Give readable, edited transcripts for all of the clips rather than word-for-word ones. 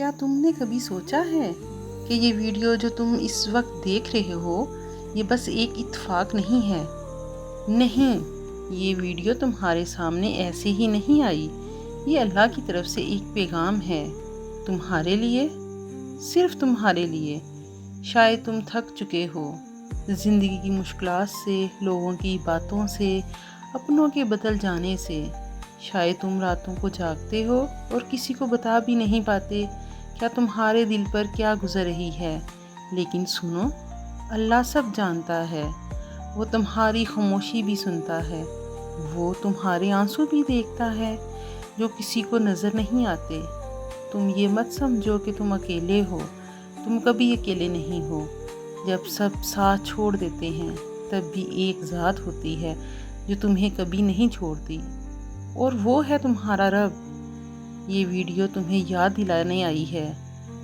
کیا تم نے کبھی سوچا ہے کہ یہ ویڈیو جو تم اس وقت دیکھ رہے ہو یہ بس ایک اتفاق نہیں ہے؟ نہیں، یہ ویڈیو تمہارے سامنے ایسے ہی نہیں آئی۔ یہ اللہ کی طرف سے ایک پیغام ہے، تمہارے لیے، صرف تمہارے لیے۔ شاید تم تھک چکے ہو زندگی کی مشکلات سے، لوگوں کی باتوں سے، اپنوں کے بدل جانے سے۔ شاید تم راتوں کو جاگتے ہو اور کسی کو بتا بھی نہیں پاتے کیا تمہارے دل پر کیا گزر رہی ہے۔ لیکن سنو، اللہ سب جانتا ہے، وہ تمہاری خاموشی بھی سنتا ہے، وہ تمہارے آنسو بھی دیکھتا ہے جو کسی کو نظر نہیں آتے۔ تم یہ مت سمجھو کہ تم اکیلے ہو، تم کبھی اکیلے نہیں ہو۔ جب سب ساتھ چھوڑ دیتے ہیں تب بھی ایک ذات ہوتی ہے جو تمہیں کبھی نہیں چھوڑتی، اور وہ ہے تمہارا رب۔ یہ ویڈیو تمہیں یاد دلانے آئی ہے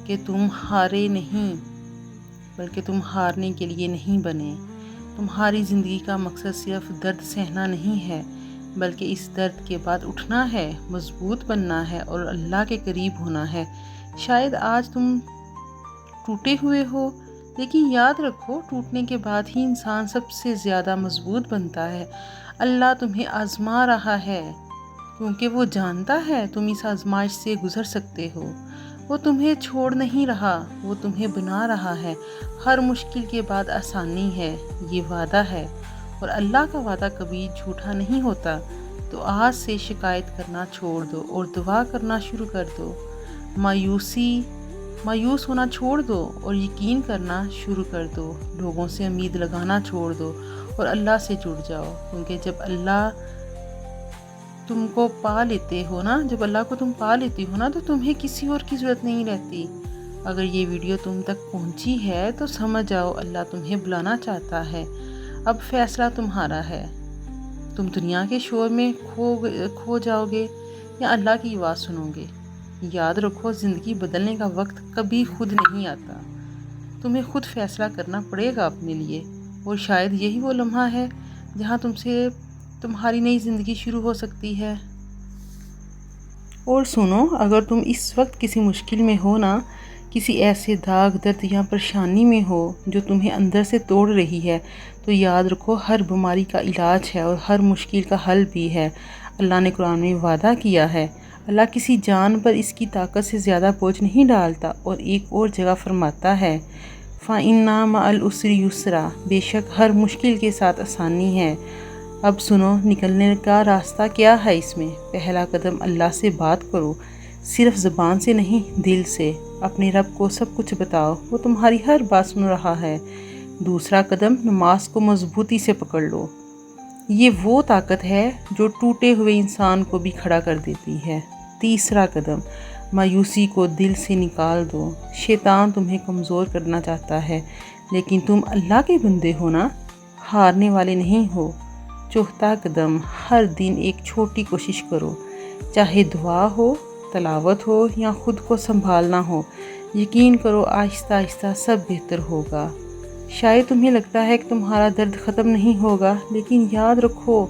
کہ تم ہارے نہیں، بلکہ تم ہارنے کے لیے نہیں بنے۔ تمہاری زندگی کا مقصد صرف درد سہنا نہیں ہے، بلکہ اس درد کے بعد اٹھنا ہے، مضبوط بننا ہے اور اللہ کے قریب ہونا ہے۔ شاید آج تم ٹوٹے ہوئے ہو، لیکن یاد رکھو، ٹوٹنے کے بعد ہی انسان سب سے زیادہ مضبوط بنتا ہے۔ اللہ تمہیں آزما رہا ہے کیونکہ وہ جانتا ہے تم اس آزمائش سے گزر سکتے ہو۔ وہ تمہیں چھوڑ نہیں رہا، وہ تمہیں بنا رہا ہے۔ ہر مشکل کے بعد آسانی ہے، یہ وعدہ ہے، اور اللہ کا وعدہ کبھی جھوٹا نہیں ہوتا۔ تو آج سے شکایت کرنا چھوڑ دو اور دعا کرنا شروع کر دو۔ مایوس ہونا چھوڑ دو اور یقین کرنا شروع کر دو۔ لوگوں سے امید لگانا چھوڑ دو اور اللہ سے جڑ جاؤ، کیونکہ جب اللہ کو تم پا لیتے ہو نا تو تمہیں کسی اور کی ضرورت نہیں رہتی۔ اگر یہ ویڈیو تم تک پہنچی ہے تو سمجھ جاؤ، اللہ تمہیں بلانا چاہتا ہے۔ اب فیصلہ تمہارا ہے، تم دنیا کے شور میں کھو جاؤ گے یا اللہ کی آواز سنو گے۔ یاد رکھو، زندگی بدلنے کا وقت کبھی خود نہیں آتا، تمہیں خود فیصلہ کرنا پڑے گا اپنے لیے، اور شاید یہی وہ لمحہ ہے جہاں تمہاری نئی زندگی شروع ہو سکتی ہے۔ اور سنو، اگر تم اس وقت کسی مشکل میں ہو نا، کسی ایسے داغ، درد یا پریشانی میں ہو جو تمہیں اندر سے توڑ رہی ہے، تو یاد رکھو، ہر بیماری کا علاج ہے اور ہر مشکل کا حل بھی ہے۔ اللہ نے قرآن میں وعدہ کیا ہے، اللہ کسی جان پر اس کی طاقت سے زیادہ بوجھ نہیں ڈالتا، اور ایک اور جگہ فرماتا ہے فَإِنَّ مَعَ الْعُسْرِ يُسْرًا، بے شک ہر مشکل کے ساتھ آسانی ہے۔ اب سنو، نکلنے کا راستہ کیا ہے اس میں؟ پہلا قدم، اللہ سے بات کرو، صرف زبان سے نہیں، دل سے۔ اپنے رب کو سب کچھ بتاؤ، وہ تمہاری ہر بات سن رہا ہے۔ دوسرا قدم، نماز کو مضبوطی سے پکڑ لو، یہ وہ طاقت ہے جو ٹوٹے ہوئے انسان کو بھی کھڑا کر دیتی ہے۔ تیسرا قدم، مایوسی کو دل سے نکال دو، شیطان تمہیں کمزور کرنا چاہتا ہے، لیکن تم اللہ کے بندے ہو نا، ہارنے والے نہیں ہو۔ چوتھا قدم، ہر دن ایک چھوٹی کوشش کرو، چاہے دعا ہو، تلاوت ہو یا خود کو سنبھالنا ہو۔ یقین کرو، آہستہ آہستہ سب بہتر ہوگا۔ شاید تمہیں لگتا ہے کہ تمہارا درد ختم نہیں ہوگا، لیکن یاد رکھو،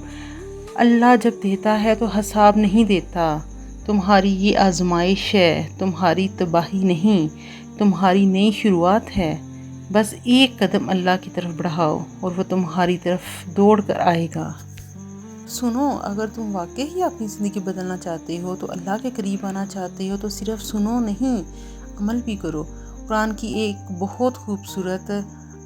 اللہ جب دیتا ہے تو حساب نہیں دیتا۔ تمہاری یہ آزمائش ہے، تمہاری تباہی نہیں، تمہاری نئی شروعات ہے۔ بس ایک قدم اللہ کی طرف بڑھاؤ اور وہ تمہاری طرف دوڑ کر آئے گا۔ سنو، اگر تم واقعی اپنی زندگی بدلنا چاہتے ہو، تو اللہ کے قریب آنا چاہتے ہو، تو صرف سنو نہیں، عمل بھی کرو۔ قرآن کی ایک بہت خوبصورت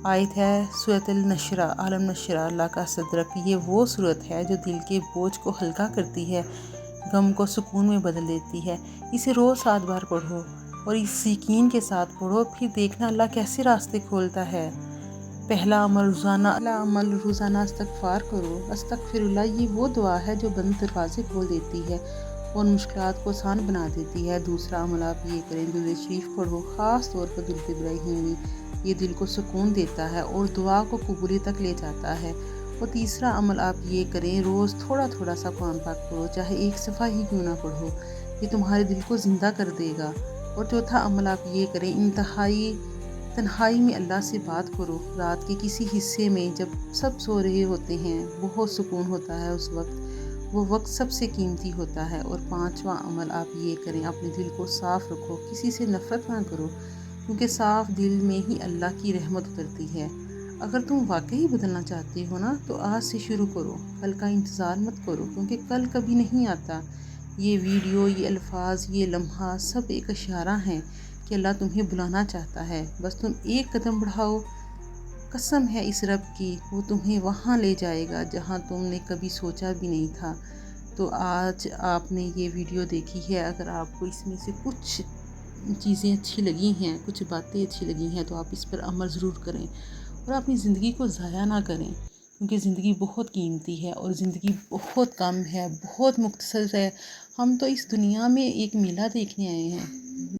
آیت ہے، سورۃ النشر، عالم نشر، اللہ کا صدرک۔ یہ وہ سورت ہے جو دل کے بوجھ کو ہلکا کرتی ہے، غم کو سکون میں بدل دیتی ہے۔ اسے روز 7 بار پڑھو اور اس یقین کے ساتھ پڑھو، پھر دیکھنا اللہ کیسے راستے کھولتا ہے۔ پہلا عمل روزانہ استغفار کرو۔ استغفر اللہ، یہ وہ دعا ہے جو بند دروازے کھول دیتی ہے اور مشکلات کو آسان بنا دیتی ہے۔ دوسرا عمل آپ یہ کریں، درود شریف پڑھو، خاص طور پر درود ابراہیمی، یہ دل کو سکون دیتا ہے اور دعا کو قبولیت تک لے جاتا ہے۔ اور تیسرا عمل آپ یہ کریں، روز تھوڑا تھوڑا سا قرآن پاک پڑھو، چاہے ایک صفحہ ہی کیوں نہ پڑھو، یہ تمہارے دل کو زندہ کر دے گا۔ اور چوتھا عمل آپ یہ کریں، تنہائی میں اللہ سے بات کرو، رات کے کسی حصے میں جب سب سو رہے ہوتے ہیں، بہت سکون ہوتا ہے اس وقت، وہ وقت سب سے قیمتی ہوتا ہے۔ اور 5واں عمل آپ یہ کریں، اپنے دل کو صاف رکھو، کسی سے نفرت نہ کرو، کیونکہ صاف دل میں ہی اللہ کی رحمت اترتی ہے۔ اگر تم واقعی بدلنا چاہتے ہو نا تو آج سے شروع کرو، کل کا انتظار مت کرو، کیونکہ کل کبھی نہیں آتا۔ یہ ویڈیو، یہ الفاظ، یہ لمحہ سب ایک اشارہ ہیں کہ اللہ تمہیں بلانا چاہتا ہے، بس تم ایک قدم بڑھاؤ۔ قسم ہے اس رب کی، وہ تمہیں وہاں لے جائے گا جہاں تم نے کبھی سوچا بھی نہیں تھا۔ تو آج آپ نے یہ ویڈیو دیکھی ہے، اگر آپ کو اس میں سے کچھ چیزیں اچھی لگی ہیں، کچھ باتیں اچھی لگی ہیں تو آپ اس پر عمل ضرور کریں اور اپنی زندگی کو ضائع نہ کریں، کیونکہ زندگی بہت قیمتی ہے اور زندگی بہت کم ہے، بہت مختصر ہے۔ ہم تو اس دنیا میں ایک میلہ دیکھنے آئے ہیں،